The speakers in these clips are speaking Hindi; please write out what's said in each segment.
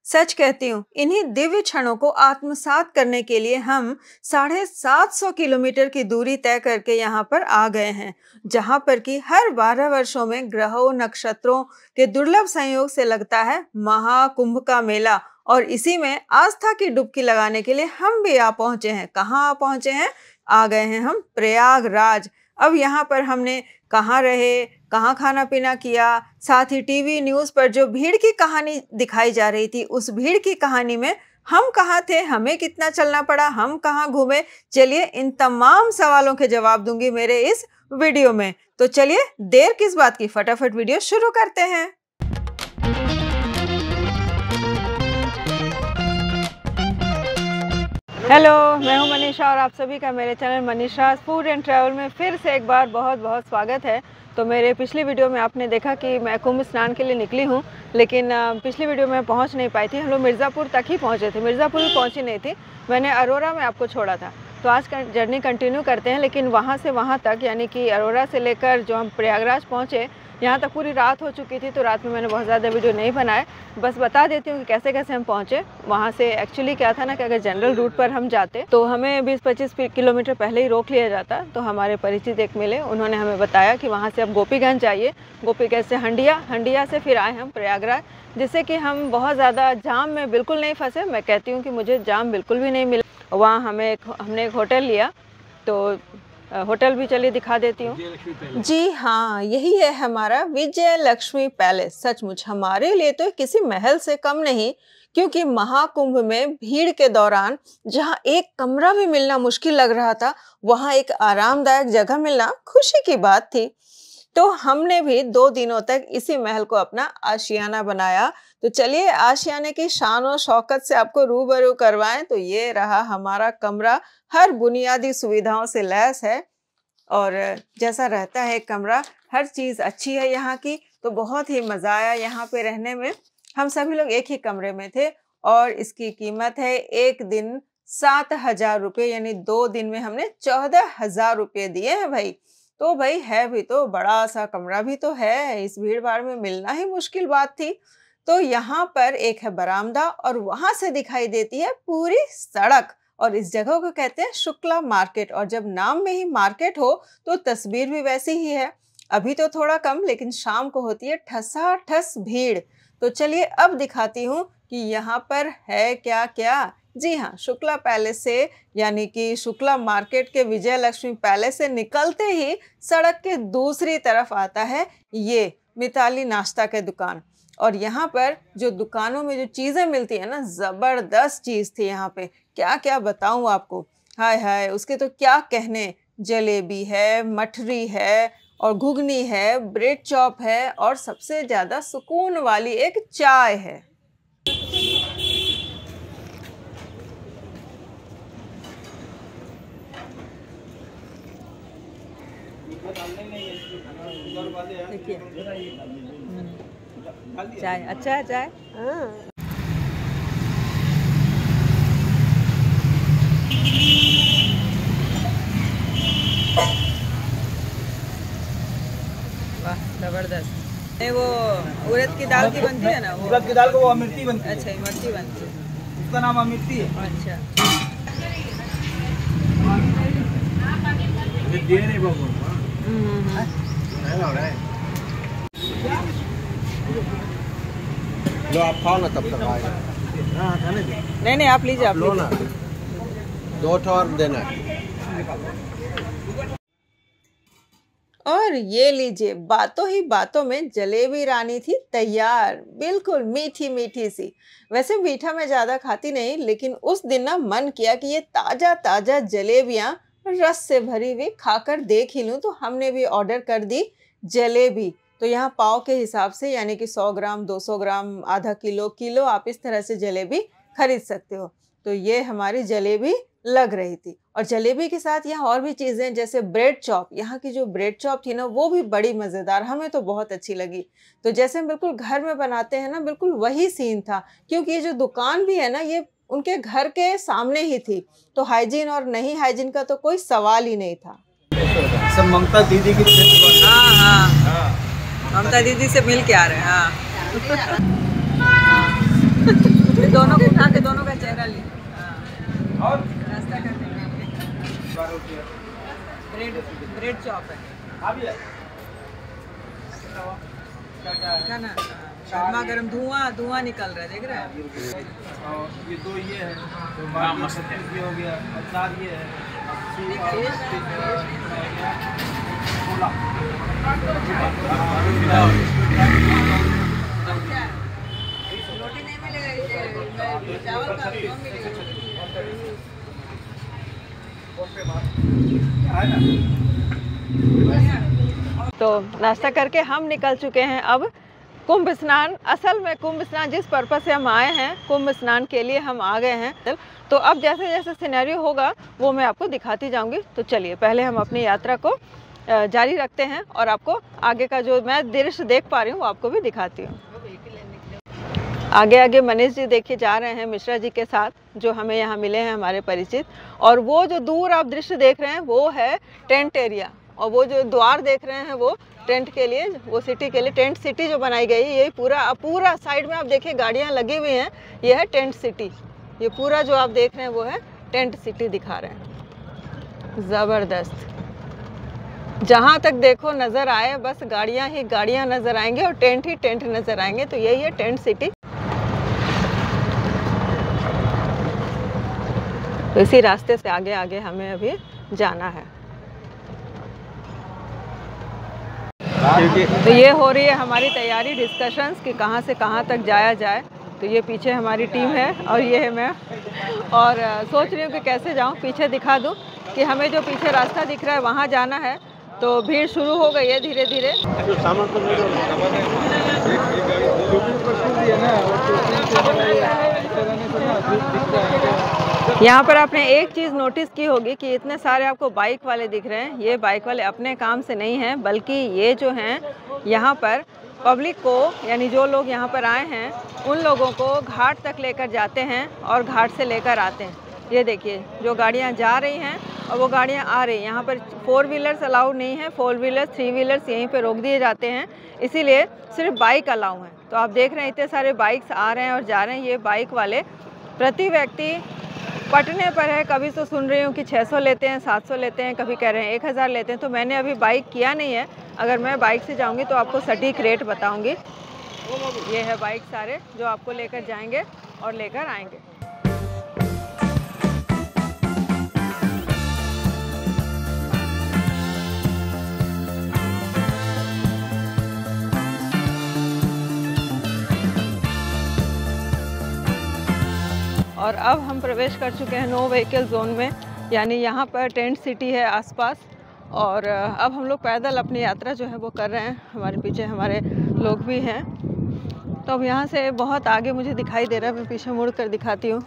सच कहती हूँ, इन्हीं दिव्य क्षणों को आत्मसात करने के लिए हम 750 किलोमीटर की दूरी तय करके यहाँ पर आ गए हैं, जहाँ पर कि हर 12 वर्षों में ग्रहों नक्षत्रों के दुर्लभ संयोग से लगता है महाकुंभ का मेला। और इसी में आस्था की डुबकी लगाने के लिए हम भी आ पहुंचे हैं। कहाँ आ पहुंचे हैं? आ गए हैं हम प्रयागराज। अब यहाँ पर हमने कहाँ रहे, कहाँ खाना पीना किया, साथ ही टीवी न्यूज़ पर जो भीड़ की कहानी दिखाई जा रही थी, उस भीड़ की कहानी में हम कहाँ थे, हमें कितना चलना पड़ा, हम कहाँ घूमे, चलिए इन तमाम सवालों के जवाब दूंगी मेरे इस वीडियो में। तो चलिए देर किस बात की, फटाफट वीडियो शुरू करते हैं। हेलो, मैं हूं मनीषा और आप सभी का मेरे channel Manisha food and travel में फिर से एक बार बहुत बहुत स्वागत है। तो मेरे पिछली वीडियो में आपने देखा कि मैं कुंभ स्नान के लिए निकली हूं, लेकिन पिछली वीडियो में पहुंच नहीं पाई थी। हम लोग मिर्ज़ापुर तक ही पहुंचे थे, मिर्ज़ापुर भी पहुंची नहीं थी, मैंने अरोरा में आपको छोड़ा था। तो आज का जर्नी कंटिन्यू करते हैं, लेकिन वहाँ से वहाँ तक यानी कि अरोरा से लेकर जो हम प्रयागराज पहुँचे, यहाँ तक पूरी रात हो चुकी थी। तो रात में मैंने बहुत ज़्यादा वीडियो नहीं बनाए, बस बता देती हूँ कि कैसे कैसे हम पहुँचे। वहाँ से एक्चुअली क्या था ना कि अगर जनरल रूट पर हम जाते तो हमें 20-25 किलोमीटर पहले ही रोक लिया जाता। तो हमारे परिचित एक मिले, उन्होंने हमें बताया कि वहाँ से अब गोपीगंज जाइए, गोपीगंज से हंडिया से फिर आए हम प्रयागराज, जिससे कि हम बहुत ज़्यादा जाम में बिल्कुल नहीं फंसे। मैं कहती हूँ कि मुझे जाम बिल्कुल भी नहीं मिला। वहाँ हमने एक होटल लिया, तो होटल भी चलिए दिखा देती हूँ। जी हाँ, यही है हमारा विजय लक्ष्मी पैलेस। सचमुच हमारे लिए तो किसी महल से कम नहीं, क्योंकि महाकुंभ में भीड़ के दौरान जहाँ एक कमरा भी मिलना मुश्किल लग रहा था, वहाँ एक आरामदायक जगह मिलना खुशी की बात थी। तो हमने भी 2 दिनों तक इसी महल को अपना आशियाना बनाया। तो चलिए आशियाने की शान और शौकत से आपको रूबरू करवाएं। तो ये रहा हमारा कमरा, हर बुनियादी सुविधाओं से लैस है और जैसा रहता है कमरा, हर चीज़ अच्छी है यहाँ की। तो बहुत ही मज़ा आया यहाँ पे रहने में। हम सभी लोग एक ही कमरे में थे और इसकी कीमत है एक दिन 7,000 रुपये, यानी 2 दिन में हमने 14,000 रुपये दिए हैं भाई। तो भाई है भी तो बड़ा सा कमरा भी तो है, इस भीड़ भाड़ में मिलना ही मुश्किल बात थी। तो यहाँ पर एक है बरामदा और वहां से दिखाई देती है पूरी सड़क, और इस जगह को कहते हैं शुक्ला मार्केट। और जब नाम में ही मार्केट हो तो तस्वीर भी वैसी ही है। अभी तो थोड़ा कम, लेकिन शाम को होती है ठसाठस भीड़। तो चलिए अब दिखाती हूँ कि यहाँ पर है क्या क्या। जी हाँ, शुक्ला पैलेस से यानी कि शुक्ला मार्केट के विजय लक्ष्मी पैलेस से निकलते ही सड़क के दूसरी तरफ आता है ये मिताली नाश्ता के दुकान। और यहाँ पर जो दुकानों में जो चीज़ें मिलती है ना, ज़बरदस्त चीज़ थी यहाँ पे। क्या क्या बताऊँ आपको, हाय हाय, उसके तो क्या कहने। जलेबी है, मठरी है और घुगनी है, ब्रेड चॉप है और सबसे ज़्यादा सुकून वाली एक चाय है। देखिए चाय अच्छा है, चाय वाह जबरदस्त। वो उड़द की दाल की बनती है ना, वो उड़द की दाल को वो अमृति बनती है। अच्छा, इमरती बनती है, उसका नाम अमृति है। अच्छा लो आप खाओ ना, तब तक आएगा। नहीं आप लीजिए, आप लो ना, 2 और देना। और ये लीजिए, बातों ही बातों में जलेबी रानी थी तैयार, बिल्कुल मीठी मीठी सी। वैसे मीठा मैं ज़्यादा खाती नहीं, लेकिन उस दिन ना मन किया कि ये ताज़ा ताज़ा जलेबियाँ रस से भरी हुई खाकर देख ही लूँ। तो हमने भी ऑर्डर कर दी जलेबी। तो यहाँ पाव के हिसाब से यानी कि 100 ग्राम, 200 ग्राम, आधा किलो आप इस तरह से जलेबी खरीद सकते हो। तो ये हमारी जलेबी लग रही थी। और जलेबी के साथ यहाँ और भी चीज़ें, जैसे ब्रेड चॉप। यहाँ की जो ब्रेड चॉप थी ना, वो भी बड़ी मज़ेदार, हमें तो बहुत अच्छी लगी। तो जैसे हम बिल्कुल घर में बनाते हैं ना, बिल्कुल वही सीन था। क्योंकि ये जो दुकान भी है ना, ये उनके घर के सामने ही थी। तो हाइजीन और नहीं हाइजीन का तो कोई सवाल ही नहीं था। सब ममता दीदी की। हाँ, ममता दीदी से मिल के आ रहे हैं। हाँ फिर दोनों को उठा के दोनों का चेहरा ले। और नाश्ता करने के लिए ब्रेड चॉप है। क्या ना गर्मा गर्म धुआं निकल रहा है, देख रहे हैं। ये दो ये है, ये हो गया, अचार ये है, रोटी नहीं मिलेगा, चावल का मिलेगा। तो नाश्ता करके हम निकल चुके हैं अब कुंभ स्नान। असल में कुंभ स्नान जिस पर्पस से हम आए हैं, कुंभ स्नान के लिए हम आ गए हैं। तो अब जैसे जैसे सिनेरियो होगा वो मैं आपको दिखाती जाऊंगी। तो चलिए पहले हम अपनी यात्रा को जारी रखते हैं और आपको आगे का जो मैं दृश्य देख पा रही हूँ वो आपको भी दिखाती हूँ। आगे आगे मनीष जी देखिए जा रहे हैं मिश्रा जी के साथ, जो हमें यहाँ मिले हैं, हमारे परिचित। और वो जो दूर आप दृश्य देख रहे हैं वो है टेंट एरिया, और वो जो द्वार देख रहे हैं वो टेंट के लिए, वो सिटी के लिए टेंट सिटी जो बनाई गई है। ये पूरा साइड में आप देखिए गाड़ियाँ लगी हुई हैं, ये है टेंट सिटी। ये पूरा जो आप देख रहे हैं वो है टेंट सिटी दिखा रहे हैं। ज़बरदस्त, जहाँ तक देखो नज़र आए बस गाड़ियाँ ही गाड़ियाँ नज़र आएंगे और टेंट ही टेंट नज़र आएंगे। तो यही है टेंट सिटी। तो इसी रास्ते से आगे आगे हमें अभी जाना है। तो ये हो रही है हमारी तैयारी, डिस्कशंस कि कहाँ से कहाँ तक जाया जाए। तो ये पीछे हमारी टीम है और ये है मैं, और सोच रही हूँ कि कैसे जाऊँ। पीछे दिखा दूँ कि हमें जो पीछे रास्ता दिख रहा है वहाँ जाना है। तो भीड़ शुरू हो गई है धीरे धीरे। यहाँ पर आपने एक चीज़ नोटिस की होगी कि इतने सारे आपको बाइक वाले दिख रहे हैं। ये बाइक वाले अपने काम से नहीं हैं, बल्कि ये जो हैं यहाँ पर पब्लिक को, यानी जो लोग यहाँ पर आए हैं उन लोगों को घाट तक लेकर जाते हैं और घाट से लेकर आते हैं। ये देखिए जो गाड़ियाँ जा रही हैं और वो गाड़ियाँ आ रही हैं। यहाँ पर 4 व्हीलर्स अलाउ नहीं है, 4 व्हीलर्स 3 व्हीलर्स यहीं पे रोक दिए जाते हैं, इसीलिए सिर्फ बाइक अलाउ हैं। तो आप देख रहे हैं इतने सारे बाइक्स आ रहे हैं और जा रहे हैं। ये बाइक वाले प्रति व्यक्ति पटने पर है, कभी तो सुन रही हूँ कि 600 लेते हैं, 700 लेते हैं, कभी कह रहे हैं 1000 लेते हैं। तो मैंने अभी बाइक किया नहीं है, अगर मैं बाइक से जाऊँगी तो आपको सटीक रेट बताऊँगी। ये है बाइक सारे जो आपको लेकर जाएंगे और लेकर आएंगे। और अब हम प्रवेश कर चुके हैं नो व्हीकल जोन में, यानी यहाँ पर टेंट सिटी है आसपास। और अब हम लोग पैदल अपनी यात्रा जो है वो कर रहे हैं। हमारे पीछे हमारे लोग भी हैं। तो अब यहाँ से बहुत आगे मुझे दिखाई दे रहा है, मैं पीछे मुड़ कर दिखाती हूँ।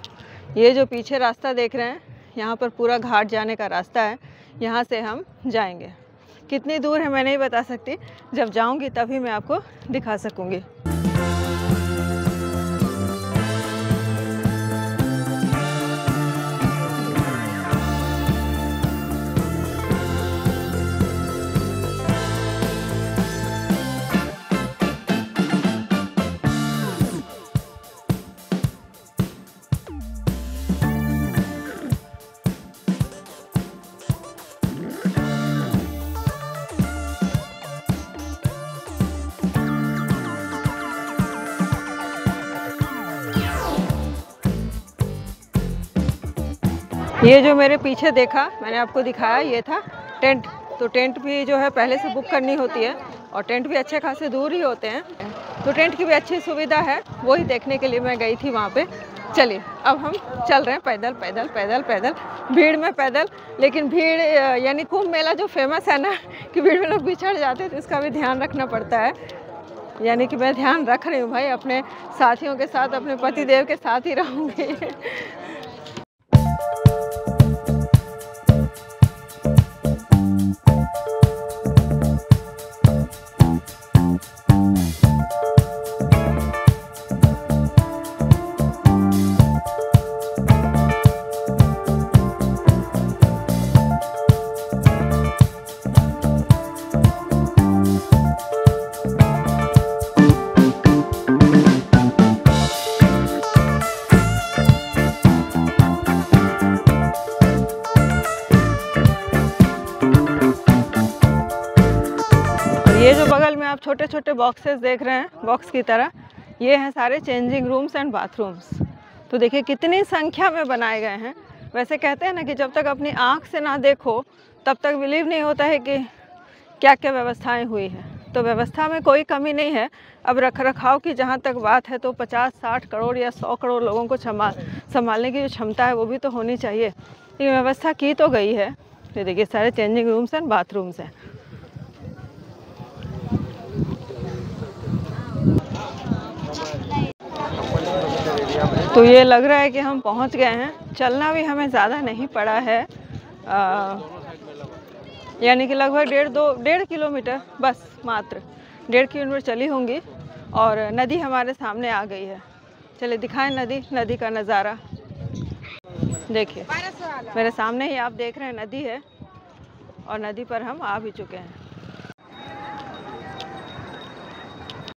ये जो पीछे रास्ता देख रहे हैं, यहाँ पर पूरा घाट जाने का रास्ता है। यहाँ से हम जाएंगे। कितनी दूर है मैं नहीं बता सकती, जब जाऊँगी तभी मैं आपको दिखा सकूँगी। ये जो मेरे पीछे देखा मैंने आपको दिखाया, ये था टेंट। तो टेंट भी जो है पहले से बुक करनी होती है और टेंट भी अच्छे खासे दूर ही होते हैं। तो टेंट की भी अच्छी सुविधा है, वो ही देखने के लिए मैं गई थी वहाँ पे। चलिए अब हम चल रहे हैं पैदल पैदल पैदल पैदल, भीड़ में पैदल। लेकिन भीड़ यानी कुंभ मेला जो फेमस है ना कि भीड़ में लोग बिछड़ जाते हैं, तो इसका भी ध्यान रखना पड़ता है। यानी कि मैं ध्यान रख रही हूँ भाई, अपने साथियों के साथ, अपने पतिदेव के साथ ही रहूँगी। आप छोटे छोटे बॉक्सेस देख रहे हैं, बॉक्स की तरह, ये हैं सारे चेंजिंग रूम्स एंड बाथरूम्स। तो देखिए कितनी संख्या में बनाए गए हैं। वैसे कहते हैं ना कि जब तक अपनी आँख से ना देखो तब तक बिलीव नहीं होता है कि क्या क्या व्यवस्थाएं हुई हैं। तो व्यवस्था में कोई कमी नहीं है। अब रखरखाव की जहाँ तक बात है तो 50-60 करोड़ या 100 करोड़ लोगों को संभालने की जो क्षमता है वो भी तो होनी चाहिए। ये व्यवस्था की तो गई है। ये देखिए सारे चेंजिंग रूम्स एंड बाथरूम्स हैं। तो ये लग रहा है कि हम पहुंच गए हैं। चलना भी हमें ज़्यादा नहीं पड़ा है, यानी कि लगभग 1.5 किलोमीटर, बस मात्र 1.5 किलोमीटर चली होंगी और नदी हमारे सामने आ गई है। चलिए दिखाएं नदी का नज़ारा। देखिए मेरे सामने ही आप देख रहे हैं नदी है और नदी पर हम आ भी चुके हैं।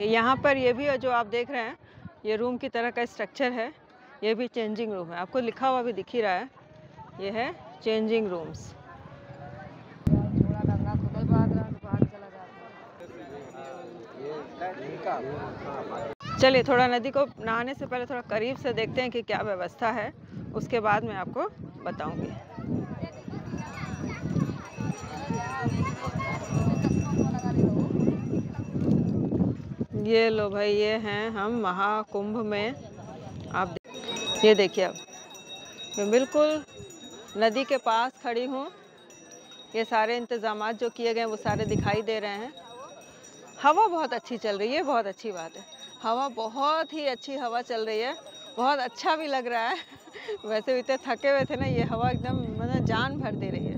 यहाँ पर ये भी जो आप देख रहे हैं ये रूम की तरह का स्ट्रक्चर है। ये भी चेंजिंग रूम है, आपको लिखा हुआ भी दिख ही रहा है, ये है चेंजिंग रूम्स। चलिए थोड़ा नदी को नहाने से पहले थोड़ा करीब से देखते हैं कि क्या व्यवस्था है, उसके बाद मैं आपको बताऊंगी। ये लो भाई, ये हैं हम महाकुंभ में। आप ये देखिए, अब मैं बिल्कुल नदी के पास खड़ी हूँ। ये सारे इंतज़ामात जो किए गए वो सारे दिखाई दे रहे हैं। हवा बहुत अच्छी चल रही है, बहुत अच्छी बात है। हवा बहुत ही अच्छी हवा चल रही है, बहुत अच्छा भी लग रहा है। वैसे इतने थके हुए थे ना, ये हवा एकदम मतलब जान भर दे रही है।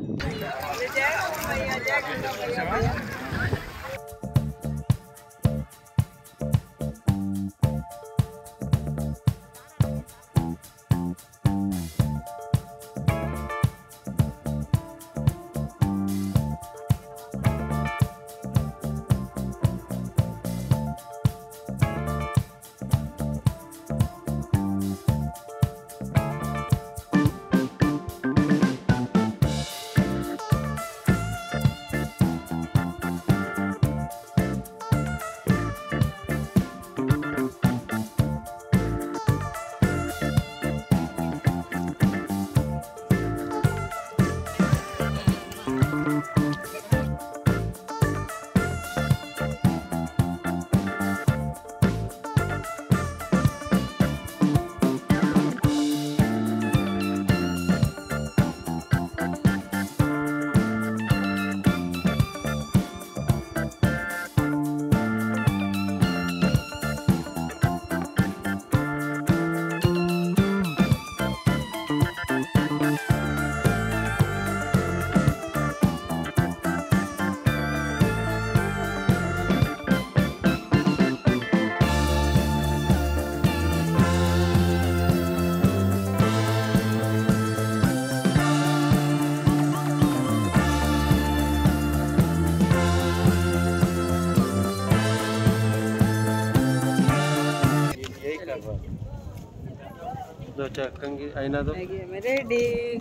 दो कंगी आईना दो। रेडी।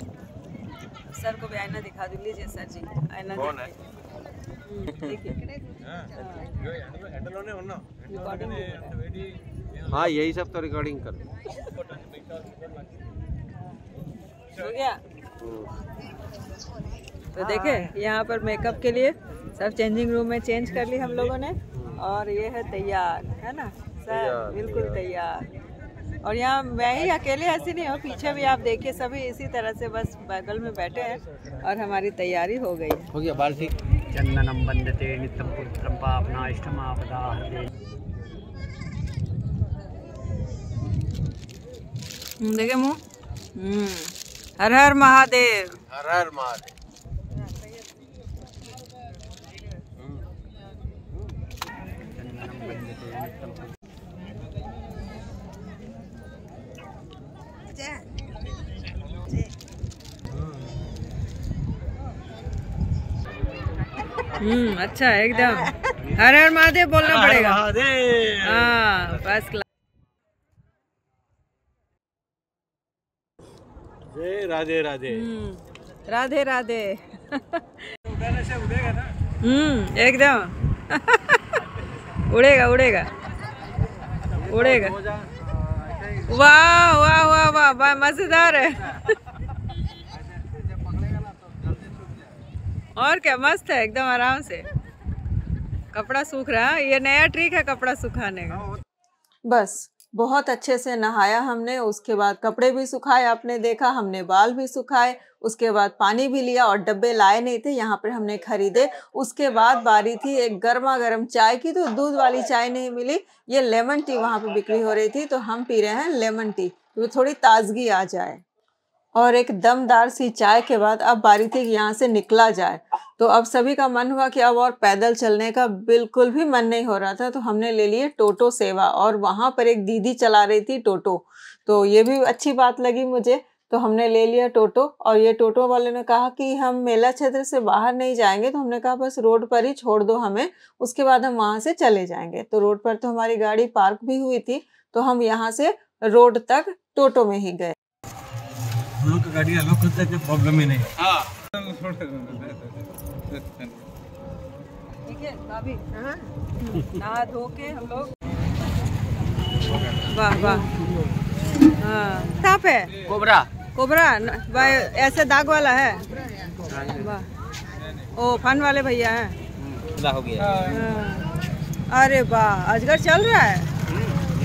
सर को भी आईना दिखा दो। लीजिए सर जी आईना। कौन है? हाँ यही सब तो रिकॉर्डिंग कर हो गया। तो देखे यहाँ पर मेकअप के लिए सब चेंजिंग रूम में चेंज कर ली हम लोगों ने और ये है तैयार, है ना सर? बिल्कुल तैयार। और यहाँ मैं ही अकेले ऐसी नहीं हूँ, पीछे भी आप देखिए सभी इसी तरह से बस बगल में बैठे हैं और हमारी तैयारी हो गई है। हो गया बाल ठीक। चंदनम वंदते नित्यं पुत्रं पापना इष्टमापदाहते। देखे मुँह। हर हर महादेव। हर हर महादेव। अच्छा एकदम हर हर महादेव बोलना पड़ेगा। हाँ फर्स्ट क्लास। जय राधे राधे। राधे राधे। उठाने से उड़ेगा ना। एकदम। उड़ेगा उड़ेगा उड़ेगा। वाह वाह वाह वाह वाह, मजेदार है। और क्या, मस्त है एकदम, आराम से कपड़ा सूख रहा है। ये नया ट्रिक है कपड़ा सुखाने का। बस बहुत अच्छे से नहाया हमने, उसके बाद कपड़े भी सुखाए, आपने देखा, हमने बाल भी सुखाए, उसके बाद पानी भी लिया और डब्बे लाए नहीं थे, यहाँ पर हमने खरीदे। उसके बाद बारी थी एक गर्मा गर्म चाय की, तो दूध वाली चाय नहीं मिली, ये लेमन टी वहाँ पे बिक्री हो रही थी, तो हम पी रहे हैं लेमन टी, तो थोड़ी ताजगी आ जाए। और एक दमदार सी चाय के बाद अब बारी थी कि यहाँ से निकला जाए। तो अब सभी का मन हुआ कि अब और पैदल चलने का बिल्कुल भी मन नहीं हो रहा था, तो हमने ले लिए टोटो सेवा, और वहाँ पर एक दीदी चला रही थी टोटो, तो ये भी अच्छी बात लगी मुझे, तो हमने ले लिया टोटो। और ये टोटो वाले ने कहा कि हम मेला क्षेत्र से बाहर नहीं जाएंगे, तो हमने कहा बस रोड पर ही छोड़ दो हमें, उसके बाद हम वहाँ से चले जाएंगे। तो रोड पर तो हमारी गाड़ी पार्क भी हुई थी, तो हम यहाँ से रोड तक टोटो में ही गए। हम लोग की गाड़ी अलोक करते हैं, प्रॉब्लम ही नहीं। हाँ ठीक है भाभी, नहा धो के हम लोग, वाह वाह। हाँ, कहाँ पे कोबरा कोबरा ऐसे दाग वाला है, वाह। ओ फन वाले भैया हैं, हो गया। हाँ। अरे वाह, अजगर चल रहा है।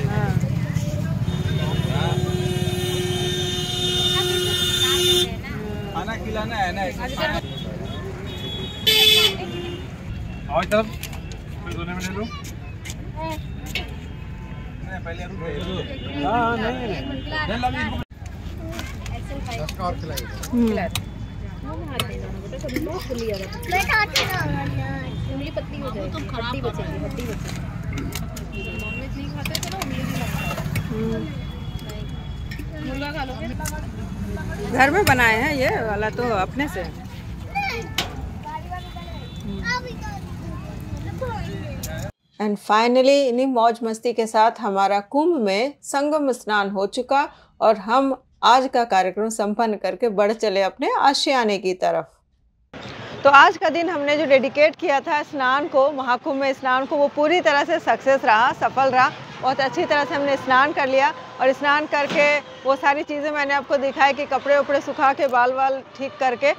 हाँ। खाना खिलाना है ना, और तरफ फिर दोनों में ले लो। नहीं पहले हाँ नहीं और खिलाइए। उंगली पतली हो जाएगी, हड्डी बचेगी, हड्डी बचेगी। नॉनवेज नहीं खाते तो ना उंगली भी मुर्गा खा लोगे। घर में बनाए हैं ये वाला तो अपने से। एंड फाइनली इन्हीं मौज मस्ती के साथ हमारा कुंभ में संगम स्नान हो चुका, और हम आज का कार्यक्रम संपन्न करके बढ़ चले अपने आशियाने की तरफ। तो आज का दिन हमने जो डेडिकेट किया था स्नान को, महाकुंभ में स्नान को, वो पूरी तरह से सक्सेस रहा, सफल रहा। बहुत अच्छी तरह से हमने स्नान कर लिया, और स्नान करके वो सारी चीज़ें मैंने आपको दिखाई कि कपड़े उपड़े सुखा के बाल वाल ठीक करके,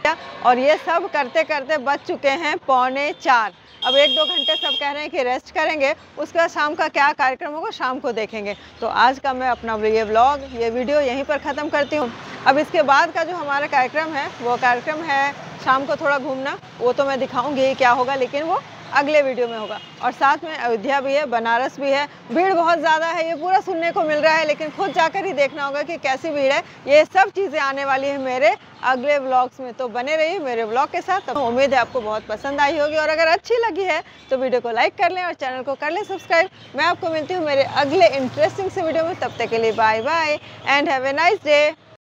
और ये सब करते करते बज चुके हैं 3:45। अब 1-2 घंटे सब कह रहे हैं कि रेस्ट करेंगे, उसके बाद शाम का क्या कार्यक्रम होगा शाम को देखेंगे। तो आज का मैं अपना ये व्लॉग, ये वीडियो यहीं पर ख़त्म करती हूँ। अब इसके बाद का जो हमारा कार्यक्रम है, वो कार्यक्रम है शाम को थोड़ा घूमना, वो तो मैं दिखाऊंगी क्या होगा, लेकिन वो अगले वीडियो में होगा। और साथ में अयोध्या भी है, बनारस भी है, भीड़ बहुत ज़्यादा है, ये पूरा सुनने को मिल रहा है, लेकिन खुद जाकर ही देखना होगा कि कैसी भीड़ है। ये सब चीज़ें आने वाली है मेरे अगले व्लॉग्स में, तो बने रहिए मेरे व्लॉग के साथ। तो उम्मीद है आपको बहुत पसंद आई होगी, और अगर अच्छी लगी है तो वीडियो को लाइक कर लें और चैनल को कर लें सब्सक्राइब। मैं आपको मिलती हूँ मेरे अगले इंटरेस्टिंग से वीडियो में, तब तक के लिए bye bye and have a nice day.